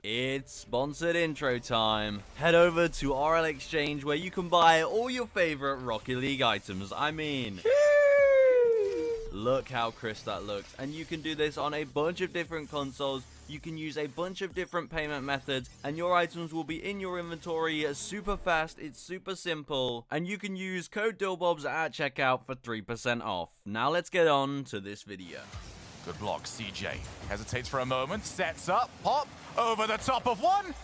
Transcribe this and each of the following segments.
It's sponsored intro time. Head over to RL Exchange where you can buy all your favorite Rocket League items. I mean, look how crisp that looks. And you can do this on a bunch of different consoles. You can use a bunch of different payment methods and your items will be in your inventory super fast. It's super simple. And you can use code DILLBOBS at checkout for 3% off. Now let's get on to this video. Good block, CJ. Hesitates for a moment, sets up, pop, over the top of one.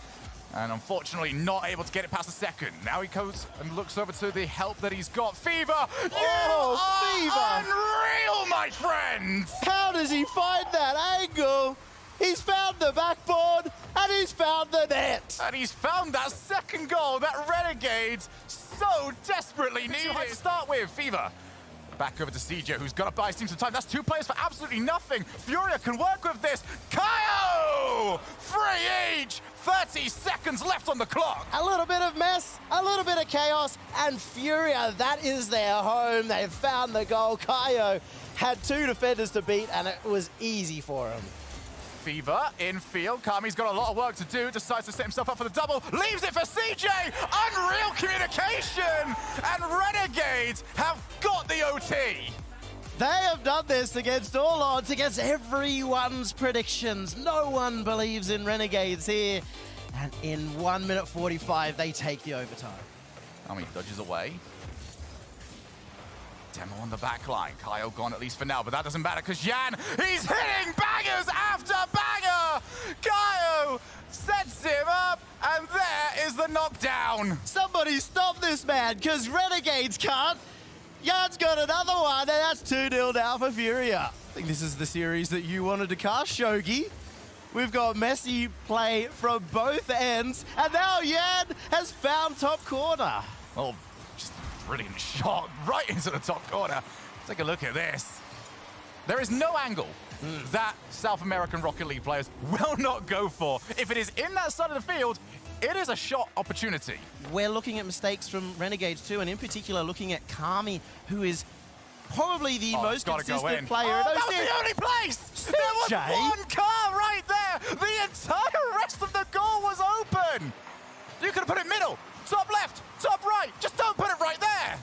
And unfortunately not able to get it past the second. Now he goes and looks over to the help that he's got. Fever! Fever! Unreal, my friend! How does he find that angle? He's found the backboard, and he's found the net. And he's found that second goal that Renegades so desperately needed. To start with, Fever. Back over to CJ, who's got to buy Steam some time. That's two players for absolutely nothing. Furia can work with this. Kaio! Free each! 30 seconds left on the clock. A little bit of mess, a little bit of chaos, and Furia, that is their home. They've found the goal. Kaio had two defenders to beat, and it was easy for him. Fever in field. Kami's got a lot of work to do. Decides to set himself up for the double. Leaves it for CJ. Unreal communication. And Renegades have got the OT. They have done this against all odds, against everyone's predictions. No one believes in Renegades here. And in 1 minute 45, they take the overtime. Kami dodges away. Demo on the back line. Kyle gone at least for now, but that doesn't matter because Yan, he's hitting bangers after banger! Kyle sets him up, and there is the knockdown. Somebody stop this man, because Renegades can't. Yan's got another one, and that's 2-0 now for Furia. I think this is the series that you wanted to cast, Shogi. We've got messy play from both ends, and now Yan has found top corner. Oh, just a brilliant shot right into the top corner. Take a look at this. There is no angle that South American Rocket League players will not go for. If it is in that side of the field, it is a shot opportunity. We're looking at mistakes from Renegades too, and in particular looking at Kami, who is probably the most consistent player. Oh, that was the only place! There was one car right there! The entire rest of the goal was open! You could have put it middle, top left, top right. Just don't put it right there!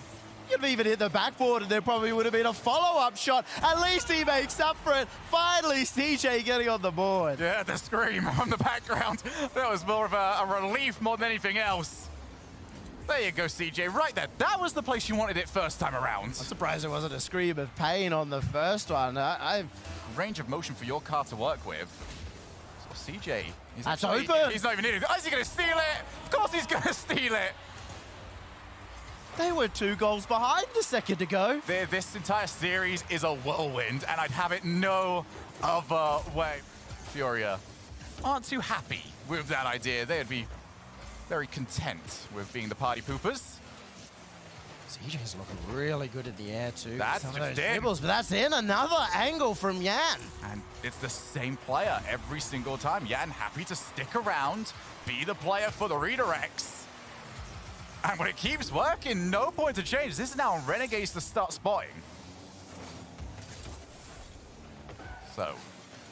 You'd have even hit the backboard and there probably would have been a follow-up shot. At least he makes up for it. Finally, CJ getting on the board. Yeah, the scream from the background. That was more of a relief more than anything else. There you go, CJ, right there. That was the place you wanted it first time around. I'm surprised there wasn't a scream of pain on the first one. Range of motion for your car to work with. So CJ, that's open. He's not even in it. Is he going to steal it? Of course he's going to steal it. They were 2 goals behind a second ago. This entire series is a whirlwind, and I'd have it no other way. Furia aren't too happy with that idea. They'd be very content with being the party poopers. CJ's looking really good in the air too. That's some of just those in. dribbles, but that's in. Another angle from Yan. And it's the same player every single time. Yan happy to stick around, be the player for the redirects. And when it keeps working, no point to change. This is now on Renegades to start spotting. So,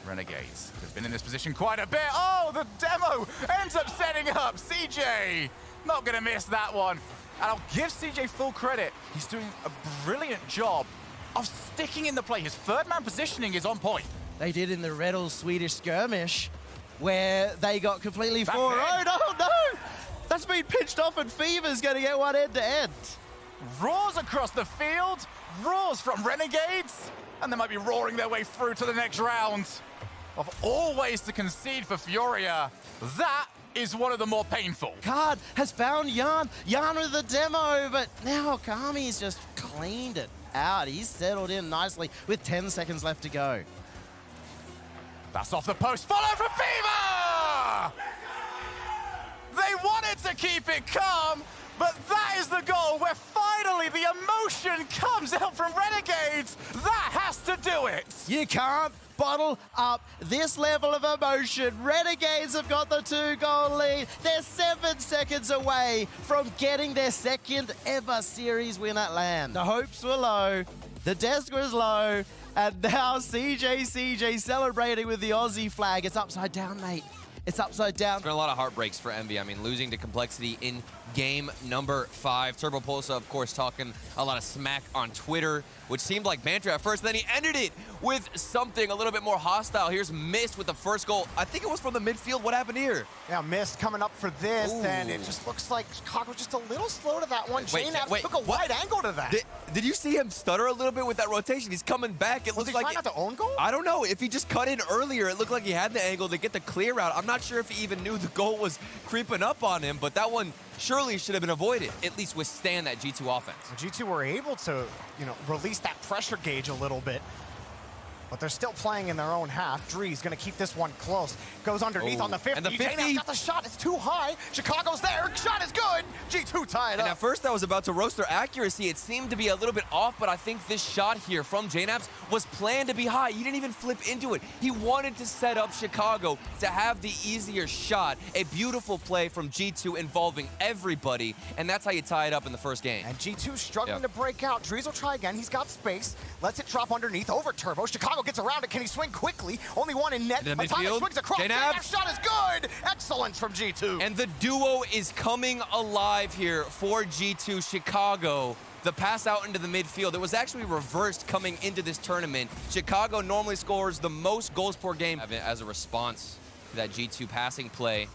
Renegades have been in this position quite a bit. Oh, the demo ends up setting up. CJ, not going to miss that one. And I'll give CJ full credit. He's doing a brilliant job of sticking in the play. His third man positioning is on point. They did in the Red Swedish skirmish where they got completely 4-0. Oh, no! That's been pitched off and Fever's going to get one end-to-end. Roars across the field. Roars from Renegades. And they might be roaring their way through to the next round. Of all ways to concede for Furia, that is one of the more painful. Card has found Yan. Yan with the demo, but now Kami's just cleaned it out. He's settled in nicely with 10 seconds left to go. That's off the post. Follow from Fever! They wanted to keep it calm, but that is the goal where finally the emotion comes out from Renegades. That has to do it. You can't bottle up this level of emotion. Renegades have got the 2-goal lead. They're 7 seconds away from getting their second ever series win at LAN. The hopes were low, the desk was low, and now CJ celebrating with the Aussie flag. It's upside down, mate. It's upside down. There's been a lot of heartbreaks for Envy. I mean, losing to Complexity in game number 5. Turbo Pulsa, of course, talking a lot of smack on Twitter, which seemed like banter at first. Then he ended it with something a little bit more hostile. Here's Mist with the first goal. I think it was from the midfield. What happened here? Yeah, Mist coming up for this, Ooh. and it just looks like Chicago just a little slow to that one. Wait, Jane took a wide angle to that. Did you see him stutter a little bit with that rotation? He's coming back. It Was looks he like trying not to own goal? I don't know. If he just cut in earlier, it looked like he had the angle to get the clear out. I'm not sure if he even knew the goal was creeping up on him, but that one surely should have been avoided, at least withstand that G2 offense. G2 were able to, release that pressure gauge a little bit, but they're still playing in their own half. Dree's gonna keep this one close. Goes underneath on the 50. And the 50. Jane got the shot, it's too high. Chicago's there, shot is good. G2 tie it And up. at first I was about to roast their accuracy. It seemed to be a little bit off, but I think this shot here from JNAPS was planned to be high. He didn't even flip into it. He wanted to set up Chicago to have the easier shot. A beautiful play from G2 involving everybody, and that's how you tie it up in the first game. And G2 struggling to break out. Drees will try again. He's got space. Lets it drop underneath over Turbo. Chicago gets around it. Can he swing quickly? Only one in net. In the Atomic midfield. swings across. JNAPS. That shot is good. Excellence from G2. And the duo is coming alive here for G2 Chicago. The pass out into the midfield, it was actually reversed coming into this tournament. Chicago normally scores the most goals per game as a response to that G2 passing play.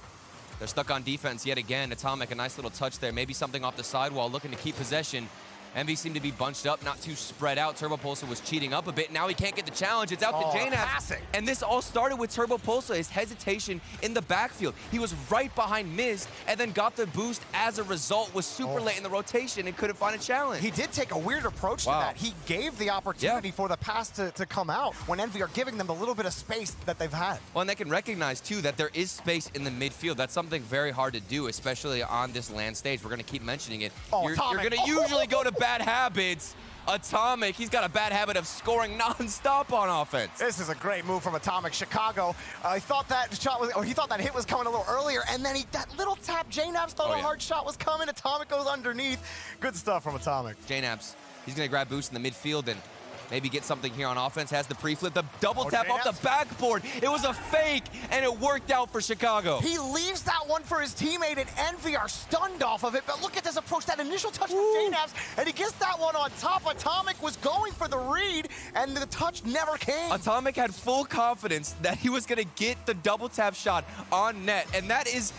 They're stuck on defense yet again. Atomic, a nice little touch there. Maybe something off the sidewall, looking to keep possession. Envy seemed to be bunched up, not too spread out. Turbo Pulsa was cheating up a bit. Now he can't get the challenge. It's out to JNAPS. passing. And this all started with Turbo Pulsa, his hesitation in the backfield. He was right behind Mist and then got the boost as a result, was super late in the rotation and couldn't find a challenge. He did take a weird approach to that. He gave the opportunity for the pass to come out when Envy are giving them the little bit of space that they've had. Well, and they can recognize, too, that there is space in the midfield. That's something very hard to do, especially on this LAN stage. We're going to keep mentioning it. You're going to usually go to bad habits. Atomic, he's got a bad habit of scoring non-stop on offense. This is a great move from Atomic. Chicago, he thought that hit was coming a little earlier, and then that little tap, JNAPS thought a hard shot was coming. Atomic goes underneath. Good stuff from Atomic. JNAPS, he's going to grab boost in the midfield and maybe get something here on offense. Has the pre-flip, the double tap off the backboard. It was a fake, and it worked out for Chicago. He leaves that one for his teammate, and Envy are stunned off of it. But look at this approach, that initial touch from JNAPS, and he gets that one on top. Atomic was going for the read, and the touch never came. Atomic had full confidence that he was going to get the double tap shot on net, and that is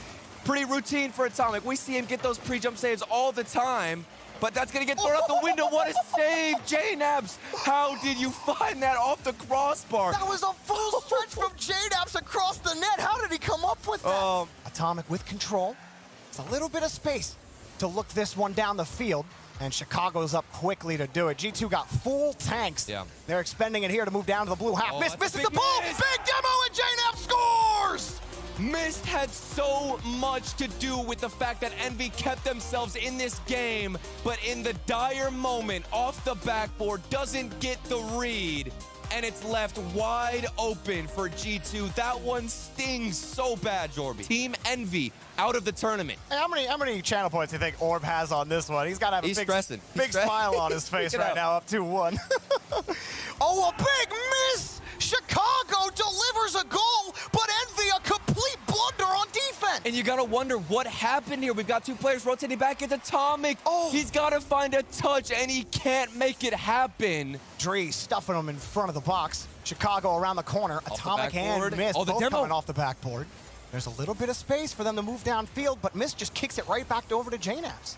pretty routine for Atomic. We see him get those pre-jump saves all the time. But that's going to get thrown out the window. What a save, JNAPS. How did you find that off the crossbar? That was a full stretch from JNAPS across the net. How did he come up with that? Atomic with control. It's a little bit of space to look this one down the field. And Chicago's up quickly to do it. G2 got full tanks. Yeah. They're expending it here to move down to the blue half. Misses the ball. miss. Big demo, and JNAPS scores! Mist had so much to do with the fact that Envy kept themselves in this game, but in the dire moment, off the backboard, doesn't get the read, and it's left wide open for G2. That one stings so bad, Jorby. Team Envy out of the tournament. Hey, how many channel points do you think Orb has on this one? He's got to have a big smile on his face right now, up 2-1. Oh, a big miss! Chicago delivers a goal, but Envy a complete blunder on defense. And you gotta wonder what happened here. We've got two players rotating back. It's Atomic. He's gotta find a touch, and he can't make it happen. Dree stuffing him in front of the box. Chicago around the corner. Atomic and Mist both coming off the backboard. There's a little bit of space for them to move downfield, but Mist just kicks it right back over to JNAPS.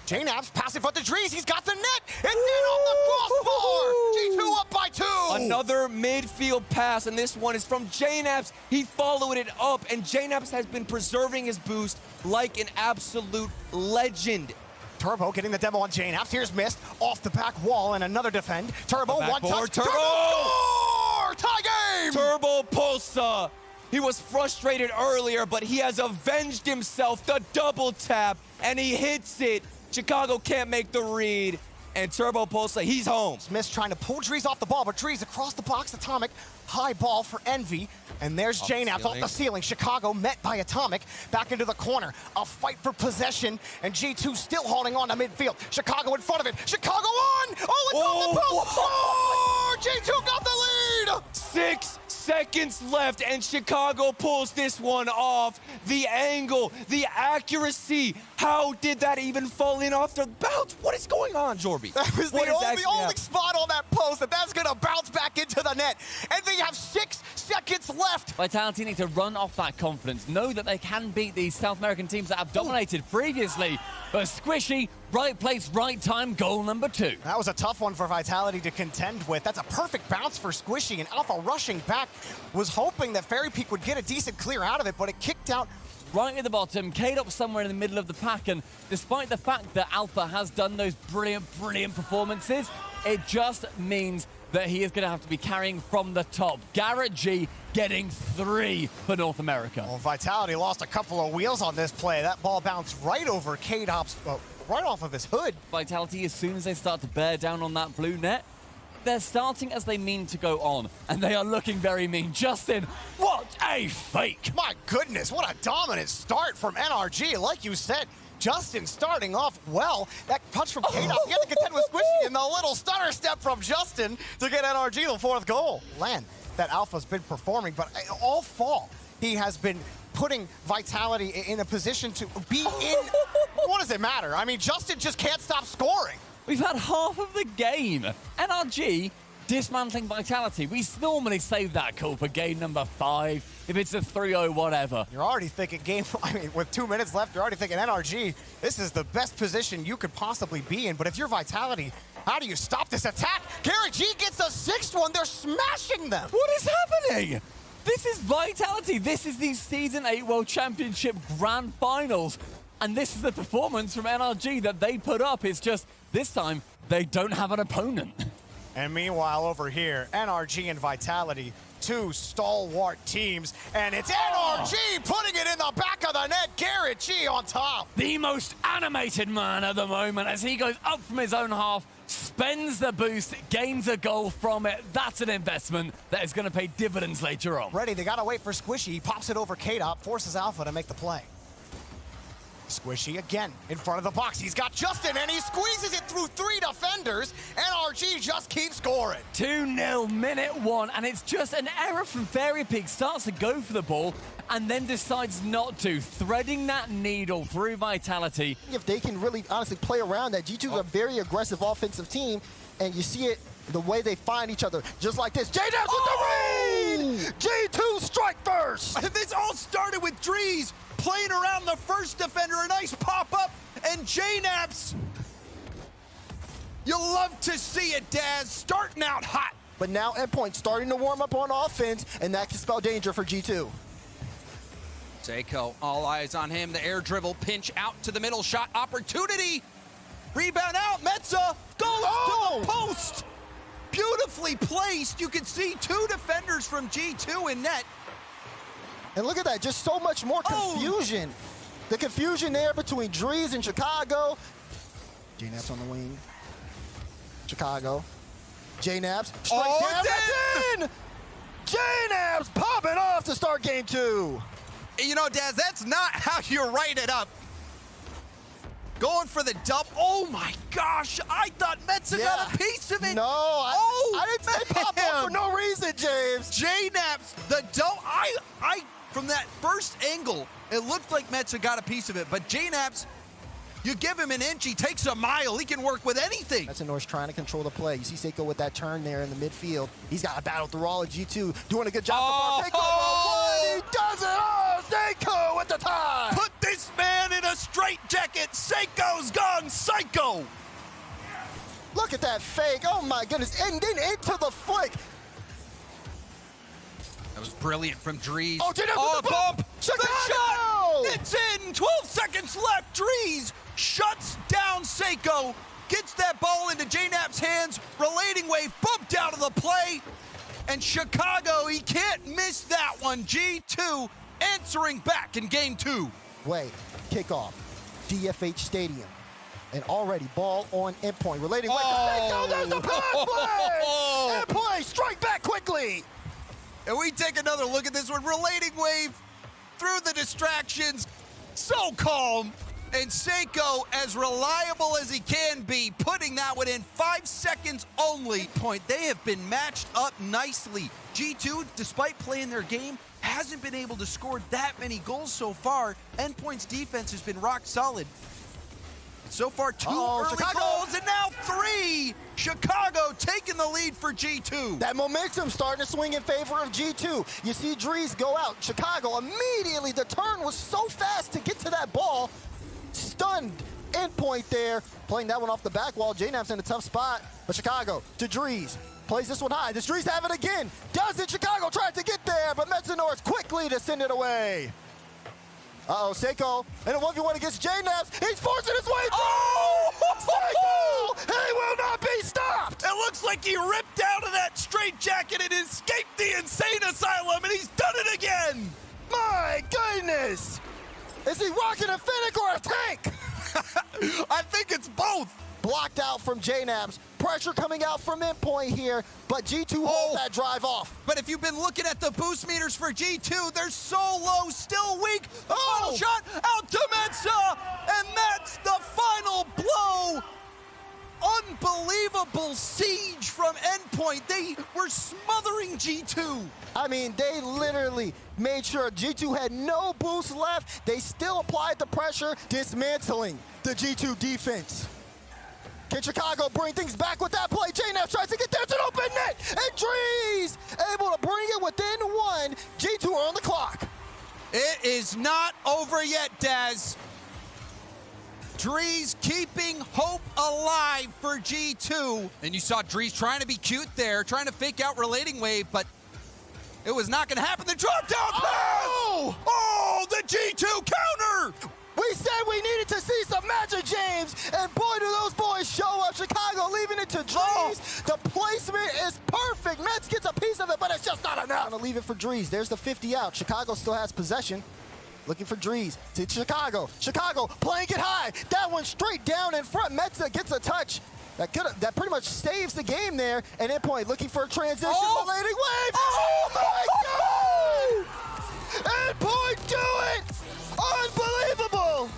JNAPS passing for the Drees. He's got the net. And then on the crossbar. G2 up by 2. Another midfield pass, and this one is from JNAPS. He followed it up, and JNAPS has been preserving his boost like an absolute legend. Turbo getting the demo on JNAPS. Here's Mist off the back wall and another defend. Turbo, one touch. Turbo! Score! Tie game! Turbo Pulsa. He was frustrated earlier, but he has avenged himself. The double tap, and he hits it. Chicago can't make the read, and Turbo Pulsa, he's home. Smith trying to pull Drees off the ball, but Drees across the box. Atomic, high ball for Envy, and there's JNAPS off the ceiling. Chicago met by Atomic, back into the corner. A fight for possession, and G2 still holding on to midfield. Chicago in front of it. Chicago on! Oh, it's on the post! Score! G2 got the lead! 6 seconds left, and Chicago pulls this one off. The angle, the accuracy. How did that even fall in off the bounce? What is going on, Jorby? That was the only spot on that post that's going to bounce back into the net. And they have 6 seconds left. Vitality need to run off that confidence, know that they can beat these South American teams that have dominated previously. But Squishy, right place, right time, goal number 2. That was a tough one for Vitality to contend with. That's a perfect bounce for Squishy, and Alpha rushing back was hoping that Fairy Peak would get a decent clear out of it, but it kicked out right at the bottom, K-Dop somewhere in the middle of the pack, and despite the fact that Alpha has done those brilliant performances, it just means that he is going to have to be carrying from the top. Garrett G getting 3 for North America. Well, Vitality lost a couple of wheels on this play. That ball bounced right over K-Dop's, right off of his hood. Vitality, as soon as they start to bear down on that blue net, they're starting as they mean to go on, and they are looking very mean. Justin, what a fake! My goodness, what a dominant start from NRG. Like you said, Justin starting off well. That punch from K-Dop, he had to contend with Squishy, and the little stutter step from Justin to get NRG the 4th goal. Len, that Alpha's been performing, but all fall, he has been putting Vitality in a position to be in. What does it matter? I mean, Justin just can't stop scoring. We've had half of the game. NRG dismantling Vitality. We normally save that call for game number 5, if it's a 3-0 whatever. You're already thinking with 2 minutes left, you're already thinking NRG, this is the best position you could possibly be in. But if you're Vitality, how do you stop this attack? Garrett G gets a 6th one. They're smashing them. What is happening? This is Vitality. This is the Season 8 World Championship Grand Finals. And this is the performance from NRG that they put up. It's just, this time, they don't have an opponent. And meanwhile, over here, NRG and Vitality, 2 stalwart teams, and it's NRG putting it in the back of the net. Garrett G on top. The most animated man at the moment as he goes up from his own half, spends the boost, gains a goal from it. That's an investment that is going to pay dividends later on. Ready, they got to wait for Squishy. He pops it over K-Dop, forces Alpha to make the play. Squishy again in front of the box. He's got Justin, and he squeezes it through 3 defenders. NRG just keeps scoring. 2-0, minute 1, and it's just an error from Fairy Peak. Starts to go for the ball and then decides not to, threading that needle through Vitality. If they can really honestly play around that, G2 is a very aggressive offensive team, and you see it the way they find each other, just like this. JNAPS with the read! G2 strike first! This all started with Drees playing around the first defender, a nice pop-up, and JNAPS. You'll love to see it, Daz, starting out hot. But now Endpoint starting to warm up on offense, and that can spell danger for G2. Seiko, all eyes on him. The air dribble, pinch out to the middle, shot opportunity. Rebound out, Metza goes to the post. Beautifully placed. You can see 2 defenders from G2 in net. And look at that, just so much more confusion. The confusion there between Drees and Chicago. JNAPS on the wing. Chicago. JNAPS. Straight down. JNAPS popping off to start game 2. You know, Daz, that's not how you write it up. Going for the dump. Oh my gosh, I thought Metza got a piece of it. No, I didn't say pop off for no reason, James. JNAPS, the dump. I from that first angle, it looked like Metza got a piece of it, but JNAPS, you give him an inch, he takes a mile. He can work with anything. That's Norse trying to control the play. You see Seiko with that turn there in the midfield. He's got to battle through all of G2, doing a good job. He does it all. Seiko with the tie. Put this man in a straitjacket. Seiko's gone psycho. Look at that fake. Oh my goodness. And then into the flick. That was brilliant from Drees. Oh, did it with the bump. Chicago! The shot! It's in. 12 seconds left. Drees shuts down Seiko. Gets that ball into JNAP's hands. Relating wave bumped out of the play. And Chicago, he can't miss that one. G2 answering back in game 2. Wait, kickoff. DFH Stadium. And already ball on Endpoint. Relating wave to Seiko. There's the pass play! Endpoint, strike back quickly. And we take another look at this one. Relating wave through the distractions. So calm. And Seiko, as reliable as he can be, putting that one in 5 seconds only. Point. They have been matched up nicely. G2, despite playing their game, hasn't been able to score that many goals so far. Endpoint's defense has been rock solid. So far, 2 early Chicago goals, and now 3. Chicago taking the lead for G2. That momentum starting to swing in favor of G2. You see Drees go out. Chicago immediately, the turn was so fast to get to that ball. Stunned Endpoint there, playing that one off the back wall. JNap's in a tough spot, but Chicago to Drees. Plays this one high. Does Drees have it again? Does it? Chicago tried to get there, but Metzenors quickly to send it away. Uh-oh, Seiko in a 1v1 against JNaps. He's forcing his way through. Oh! Seiko! He will not be stopped! It looks like he ripped out of that straitjacket and escaped the insane asylum, and he's done it again! My goodness! Is he rocking a Fennec or a tank? I think it's both. Blocked out from JNaps. Pressure coming out from Endpoint here, but G2 hold that drive off. But if you've been looking at the boost meters for G2, they're so low, still weak. The final shot out to Metza, and that's the final blow. Unbelievable siege from Endpoint. They were smothering G2. I mean, they literally made sure G2 had no boost left. They still applied the pressure, dismantling the G2 defense. Can Chicago bring things back with that play? JNaps tries to get there. It's an open net, and Drees able to bring it within 1. G2 are on the clock. It is not over yet, Daz. Drees keeping hope alive for G2. And you saw Drees trying to be cute there, trying to fake out Relating Wave, but it was not going to happen. The drop down pass! Oh, the G2 counter! We said we needed to see some magic, James, and boy, do those boys show up. Chicago leaving it to Drees. The placement is perfect. Mets gets a piece of it, but it's just not enough. Gonna leave it for Drees. There's the 50 out. Chicago still has possession. Looking for Drees to Chicago. Chicago playing it high. That one straight down in front. Metza gets a touch. That pretty much saves the game there. And Endpoint looking for a transition. Relating Wave. Oh my God! Endpoint do it! Unbelievable!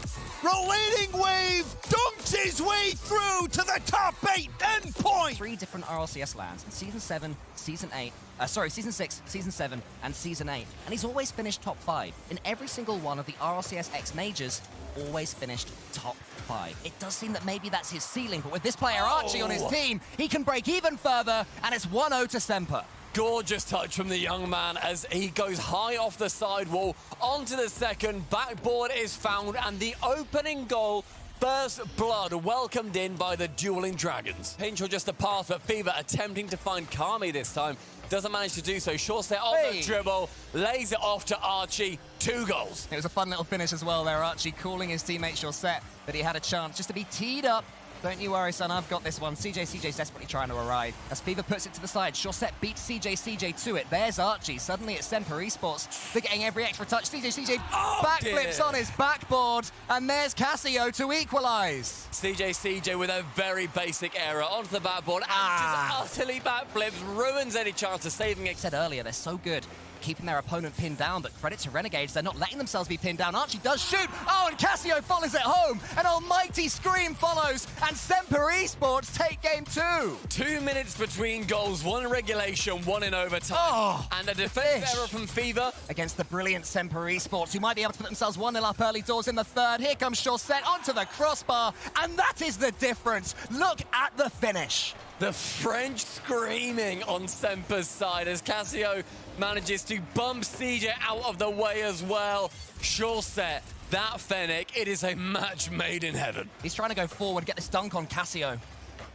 Relating Wave dunks his way through to the top 8. Endpoint! 3 different RLCS lands in Season 7, Season 8, Season 6, Season 7, and Season 8. And he's always finished top 5. In every single one of the RLCS X Majors, always finished top 5. It does seem that maybe that's his ceiling, but with this player Archie on his team, he can break even further, and it's 1-0 to Semper. Gorgeous touch from the young man as he goes high off the sidewall onto the second. Backboard is found, and the opening goal, first blood, welcomed in by the dueling dragons. Pinch or just a pass, but Fever attempting to find Kami this time. Doesn't manage to do so. Short set on the dribble, lays it off to Archie. 2 goals. It was a fun little finish as well there, Archie calling his teammate Chaussette that he had a chance just to be teed up. Don't you worry, son, I've got this one. CJ's desperately trying to arrive. As Fever puts it to the side, Chaussette beats CJ to it. There's Archie. Suddenly it's Semper Esports. They're getting every extra touch. CJ backflips on his backboard. And there's Casio to equalize. CJ with a very basic error onto the backboard and just utterly backflips, ruins any chance of saving it. I said earlier, they're so good keeping their opponent pinned down, but credit to Renegades, they're not letting themselves be pinned down. Archie does shoot. Oh, and Casio follows it home. An almighty scream follows, and Semper Esports take game 2. 2 minutes between goals, 1 in regulation, 1 in overtime. And a defensive error from Fever. Against the brilliant Semper Esports, who might be able to put themselves 1-0 up early doors in the third. Here comes Chaussette onto the crossbar, and that is the difference. Look at the finish. The French screaming on Semper's side as Casio manages to bump CJ out of the way as well. Chaussette, that Fennec, it is a match made in heaven. He's trying to go forward, get this dunk on Casio.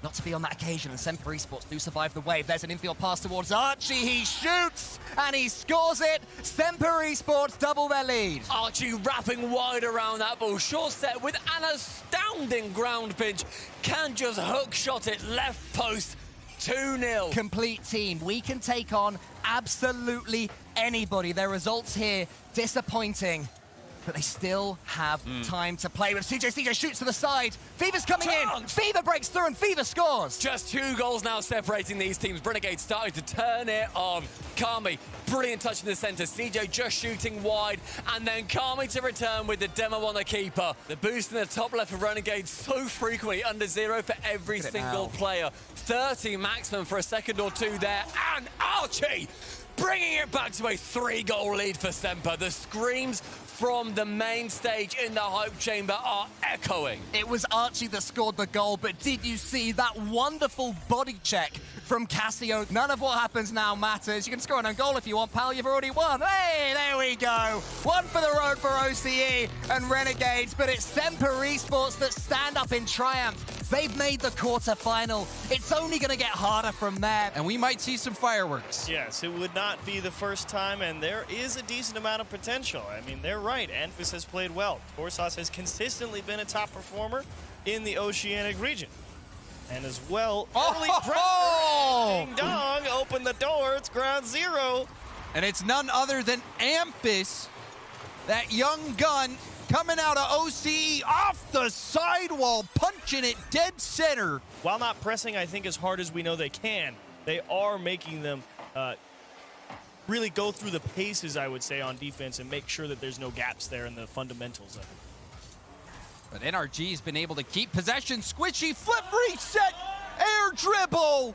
Not to be on that occasion, and Semper Esports do survive the wave. There's an infield pass towards Archie. He shoots, and he scores it. Semper Esports double their lead. Archie wrapping wide around that ball. Chaussette with an astounding ground pinch. Can just hook shot it left post. 2-0. Complete team. We can take on absolutely anybody. Their results here, disappointing. but they still have time to play with CJ. CJ shoots to the side. Fever's coming in. Fever breaks through and Fever scores. Just 2 goals now separating these teams. Renegades starting to turn it on. Kami, brilliant touch in the center. CJ just shooting wide, and then Kami to return with the demo on the keeper. The boost in the top left of Renegades so frequently under 0 for every single player. 30 maximum for a second or 2 there, and Archie bringing it back to a 3-goal lead for Semper. The screams from the main stage in the hype chamber are echoing. It was Archie that scored the goal, but did you see that wonderful body check from Cassio? None of what happens now matters. You can score an own goal if you want, pal. You've already won. Hey, there we go. One for the road for OCE and Renegades, but it's Semper Esports that stand up in triumph. They've made the quarterfinal. It's only going to get harder from there. And we might see some fireworks. Yes, it would not be the first time, and there is a decent amount of potential. I mean, they're right. Anfis has played well. Torsas has consistently been a top performer in the Oceanic region. And as well, early pressure. Ding dong, open the door. It's ground 0. And it's none other than Amphis, that young gun coming out of OCE off the sidewall, punching it dead center. While not pressing, I think, as hard as we know they can, they are making them really go through the paces, I would say, on defense and make sure that there's no gaps there in the fundamentals of it. But NRG's been able to keep possession. Squishy flip reset, air dribble.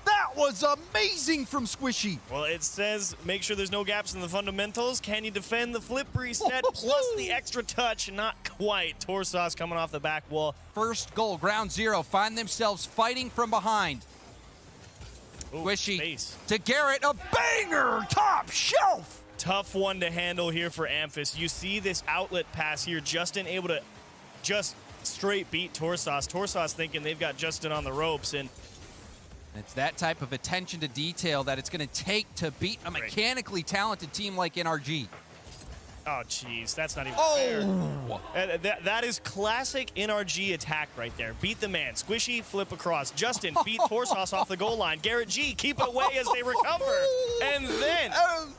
That was amazing from Squishy. Well, it says make sure there's no gaps in the fundamentals. Can you defend the flip reset plus the extra touch? Not quite. Torsas coming off the back wall. First goal, ground 0. Find themselves fighting from behind. Squishy to Garrett, a banger, top shelf. Tough one to handle here for Amphis. You see this outlet pass here. Justin able to just straight beat Torsas. Torsas thinking they've got Justin on the ropes, and it's that type of attention to detail that it's going to take to beat a mechanically talented team like NRG. oh, jeez, that's not even fair. That is classic NRG attack right there. Beat the man. Squishy, flip across. Justin beat Torsas off the goal line. Garrett G, keep it away as they recover. And then,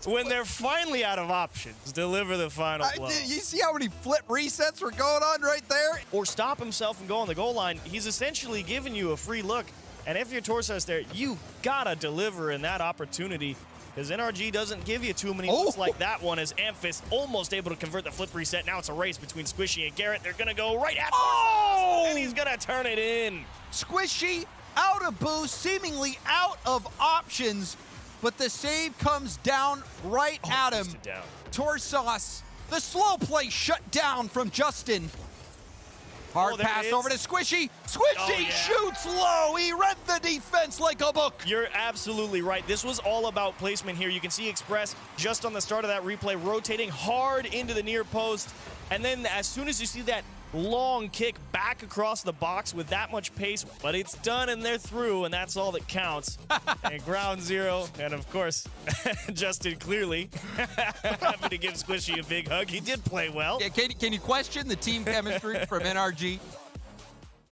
when they're finally out of options, deliver the final blow. You see how many flip resets were going on right there? Or stop himself and go on the goal line. He's essentially giving you a free look. And if you're Torsas there, you gotta deliver in that opportunity, because NRG doesn't give you too many looks like that one, as Amphis almost able to convert the flip reset. Now it's a race between Squishy and Garrett. They're gonna go right at Torsas, and he's gonna turn it in. Squishy out of boost, seemingly out of options, but the save comes down right at him. Torsas, the slow play shut down from Justin. Hard pass over to Squishy. Squishy shoots low. He read the defense like a book. You're absolutely right. This was all about placement here. You can see Express just on the start of that replay rotating hard into the near post. And then as soon as you see that long kick back across the box with that much pace, but it's done and they're through, and that's all that counts. And ground 0, and of course, Justin clearly happy to give Squishy a big hug. He did play well. Yeah, can you question the team chemistry from NRG?